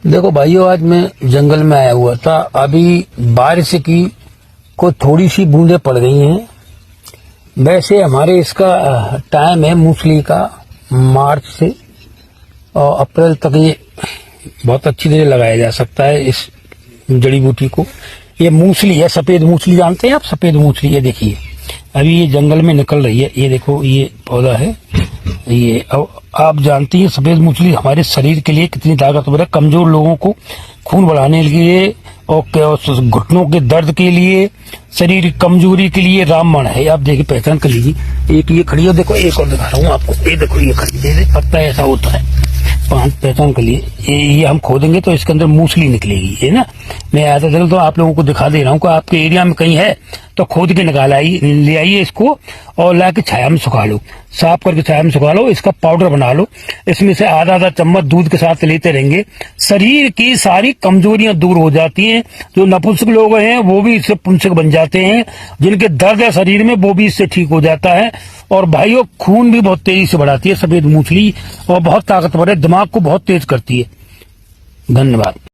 देखो भाइयों, आज मैं जंगल में आया हुआ था। अभी बारिश की को थोड़ी सी बूंदें पड़ गई हैं। वैसे हमारे इसका टाइम है मूसली का, मार्च से और अप्रैल तक ये बहुत अच्छी तरह लगाया जा सकता है इस जड़ी बूटी को। ये मूसली है, सफेद मूसली, जानते हैं आप सफेद मूसली? ये देखिए अभी ये जंगल में निकल रही है। ये देखो ये पौधा है ये। अब आप जानती हैं सफेद मूसली हमारे शरीर के लिए कितनी ताकतवर है। कमजोर लोगों को खून बढ़ाने के लिए और घुटनों के दर्द के लिए, शरीर की कमजोरी के लिए रामबाण है। आप देखिए, पहचान कर लीजिए। एक ये खड़ी है, देखो एक और दिखा रहा हूँ आपको। ये देखो ये खड़ी है, पत्ता ऐसा होता है। पहचान कर लिए। ये हम खोदेंगे तो इसके अंदर मूसली निकलेगी, है ना। मैं आया था तो आप लोगों को दिखा दे रहा हूँ कि आपके एरिया में कहीं है तो खोद के निकाल ले आइए इसको और लाके छाया में सुखा लो, साफ करके छाया में सुखा लो। इसका पाउडर बना लो, इसमें से आधा आधा चम्मच दूध के साथ लेते रहेंगे। शरीर की सारी कमजोरियां दूर हो जाती हैं। जो नपुंसक लोग हैं वो भी इससे पुंसक बन जाते हैं। जिनके दर्द है शरीर में वो भी इससे ठीक हो जाता है। और भाइयों, खून भी बहुत तेजी से बढ़ाती है सफेद मूसली और बहुत ताकतवर है, दिमाग को बहुत तेज करती है। धन्यवाद।